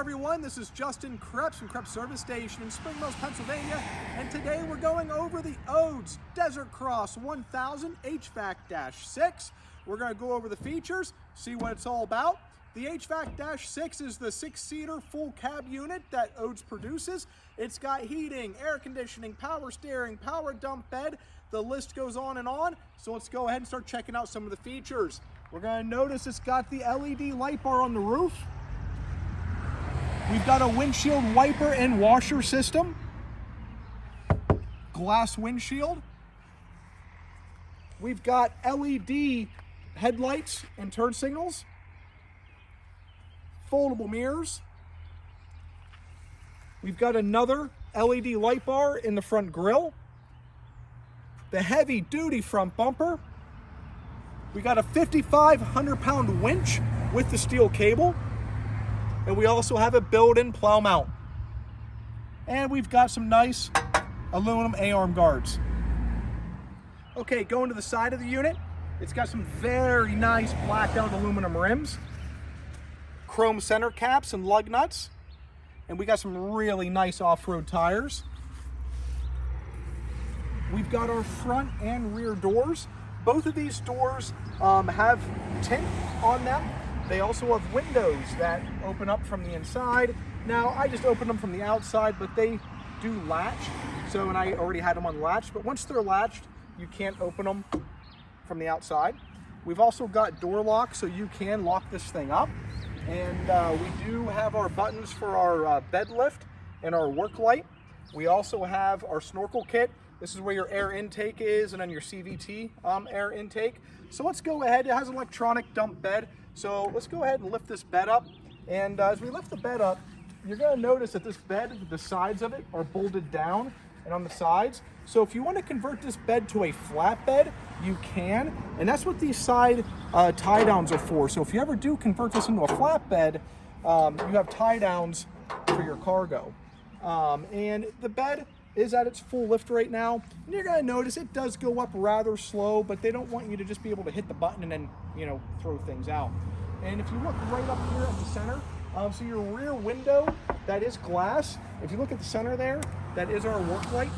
everyone, this is Justin Krebs from Krebs Service Station in Spring Mills, Pennsylvania, and today we're going over the Odes DesertCross 1000 HVAC-6. We're going to go over the features, see what it's all about. The HVAC-6 is the 6-seater full cab unit that Odes produces. It's got heating, air conditioning, power steering, power dump bed. The list goes on, so let's go ahead and start checking out some of the features. We're going to notice it's got the LED light bar on the roof. We've got a windshield wiper and washer system, glass windshield. We've got LED headlights and turn signals, foldable mirrors. We've got another LED light bar in the front grille, the heavy duty front bumper. We got a 5,500-pound winch with the steel cable. And we also have a built-in plow mount. And we've got some nice aluminum A-arm guards. Okay, going to the side of the unit, it's got some very nice blacked out aluminum rims, chrome center caps and lug nuts, and we got some really nice off-road tires. We've got our front and rear doors. Both of these doors have tint on them. They also have windows that open up from the inside. Now, I just opened them from the outside, but they do latch. So, and I already had them unlatched, but once they're latched, you can't open them from the outside. We've also got door locks, so you can lock this thing up. And we do have our buttons for our bed lift and our work light. We also have our snorkel kit. This is where your air intake is, and then your CVT air intake. So let's go ahead. It has an electronic dump bed. So let's go ahead and lift this bed up. And as we lift the bed up, you're going to notice that this bed, the sides of it are bolted down and on the sides. So if you want to convert this bed to a flat bed, you can. And that's what these side tie downs are for. So if you ever do convert this into a flat bed, you have tie downs for your cargo. And the bed is at its full lift right now. And you're gonna notice it does go up rather slow, but they don't want you to just be able to hit the button and then, throw things out. And if you look right up here at the center, so your rear window, that is glass. If you look at the center there, that is our work light.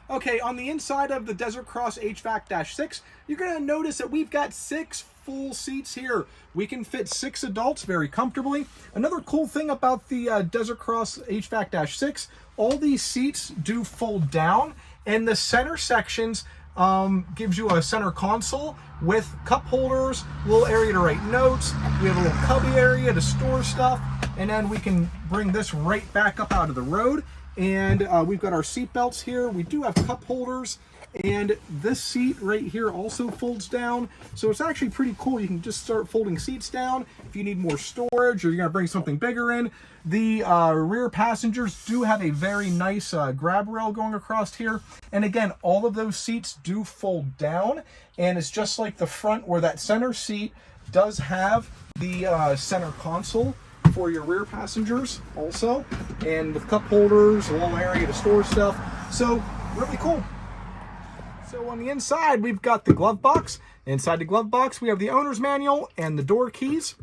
Okay, on the inside of the DesertCross HVAC-6, you're going to notice that we've got 6 full seats here. We can fit 6 adults very comfortably. Another cool thing about the DesertCross HVAC-6, all these seats do fold down, and the center sections gives you a center console with cup holders, a little area to write notes. We have a little cubby area to store stuff, and then we can bring this right back up out of the road. And we've got our seat belts here. We do have cup holders, and this seat right here also folds down. So it's actually pretty cool. You can just start folding seats down if you need more storage or you're gonna bring something bigger in. The rear passengers do have a very nice grab rail going across here. And again, all of those seats do fold down, and it's just like the front where that center seat does have the center console for your rear passengers also, and with cup holders, a little area to store stuff. So really cool. So on the inside, we've got the glove box. Inside the glove box, we have the owner's manual and the door keys.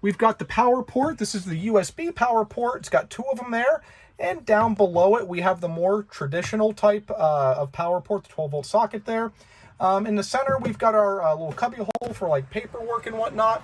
We've got the power port. This is the USB power port. It's got 2 of them there. And down below it, we have the more traditional type of power port, the 12-volt socket there. In the center, we've got our little cubby hole for like paperwork and whatnot.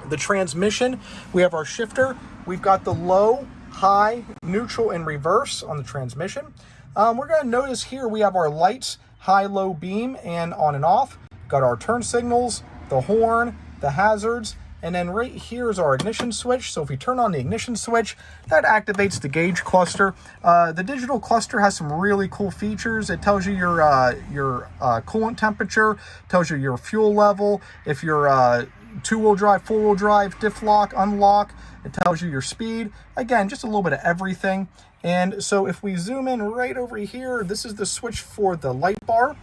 The transmission, we have our shifter. We've got the low, high, neutral, and reverse on the transmission. We're going to notice here we have our lights, high, low, beam, and on and off. Got our turn signals, the horn, the hazards, and then right here is our ignition switch. So if we turn on the ignition switch, that activates the gauge cluster. The digital cluster has some really cool features. It tells you your coolant temperature, tells you your fuel level, if you're 2-wheel drive, 4-wheel drive, diff lock, unlock. It tells you your speed. Again, just a little bit of everything. And so if we zoom in right over here, this is the switch for the light bar.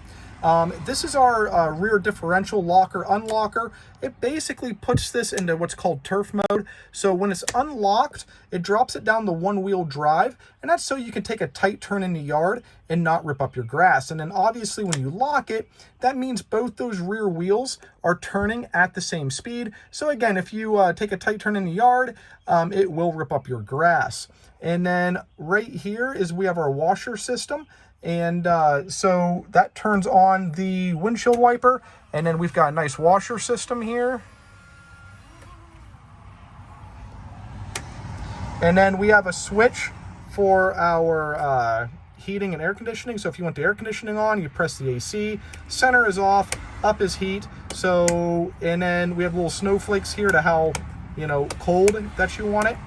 This is our rear differential locker unlocker. It basically puts this into what's called turf mode. So when it's unlocked, it drops it down the one-wheel drive, and that's so you can take a tight turn in the yard and not rip up your grass. And then obviously when you lock it, that means both those rear wheels are turning at the same speed. So again, if you take a tight turn in the yard, it will rip up your grass. And then right here is we have our washer system. And so that turns on the windshield wiper, and then we've got a nice washer system here. And then we have a switch for our heating and air conditioning. So if you want the air conditioning on, you press the AC. Center is off, up is heat. So, and then we have little snowflakes here to how, you know, cold that you want it.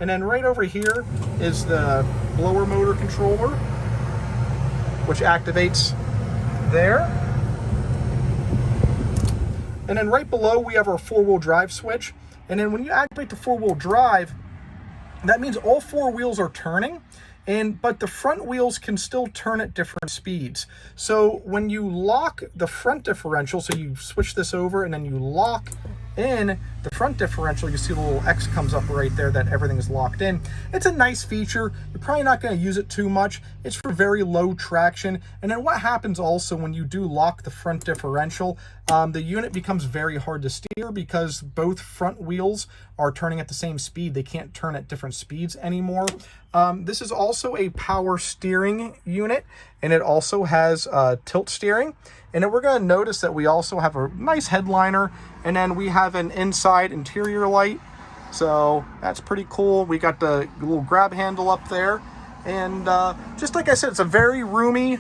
And then right over here is the blower motor controller, which activates there. And then right below we have our four-wheel drive switch. And then when you activate the four-wheel drive, that means all four wheels are turning, but the front wheels can still turn at different speeds. So when you lock the front differential, so you switch this over and then you lock in the front differential, you see the little X comes up right there that everything is locked in. It's a nice feature. You're probably not going to use it too much. It's for very low traction. And then what happens also when you do lock the front differential, the unit becomes very hard to steer because both front wheels are turning at the same speed. They can't turn at different speeds anymore. This is also a power steering unit, and it also has tilt steering. And then we're going to notice that we also have a nice headliner, and then we have an inside interior light. So that's pretty cool. We got the little grab handle up there. And just like I said, it's a very roomy,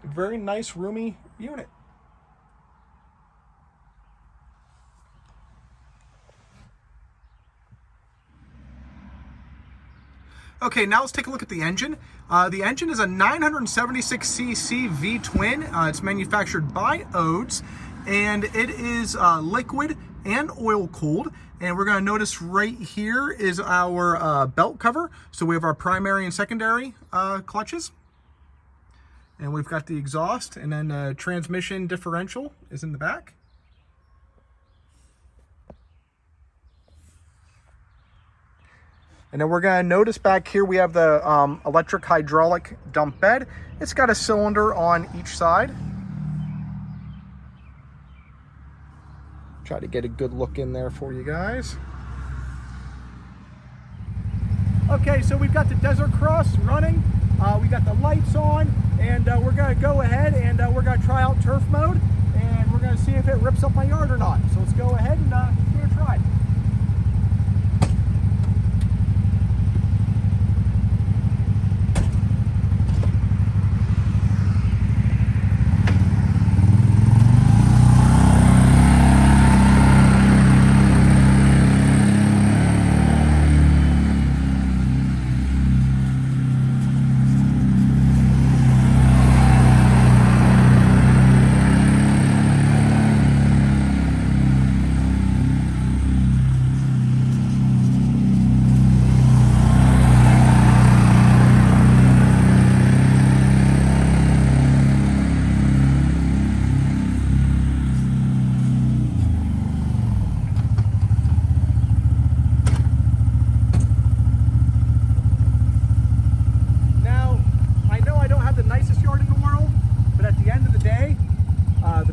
very nice roomy unit. Okay, now let's take a look at the engine. The engine is a 976cc V-twin. It's manufactured by Odes, and it is liquid and oil cooled. And we're going to notice right here is our belt cover. So we have our primary and secondary clutches. And we've got the exhaust, and then the transmission differential is in the back. And then we're going to notice back here we have the electric hydraulic dump bed. It's got a cylinder on each side. Try to get a good look in there for you guys. Okay, so we've got the DesertCross running. We got the lights on, and we're going to go ahead and we're going to try out turf mode, and we're going to see if it rips up my yard or not. So let's go ahead and give it a try.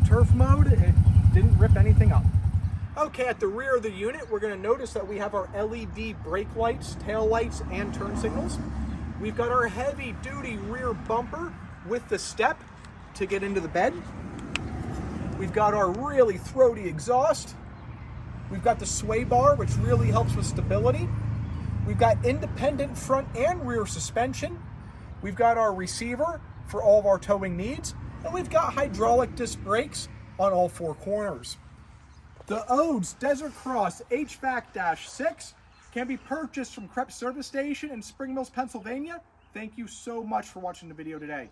Turf mode, it didn't rip anything up. Okay, at the rear of the unit, we're going to notice that we have our LED brake lights, tail lights, and turn signals. We've got our heavy-duty rear bumper with the step to get into the bed. We've got our really throaty exhaust. We've got the sway bar, which really helps with stability. We've got independent front and rear suspension. We've got our receiver for all of our towing needs. And we've got hydraulic disc brakes on all four corners. The Odes DesertCross HVAC-6 can be purchased from Krebs Service Station in Spring Mills, Pennsylvania. Thank you so much for watching the video today.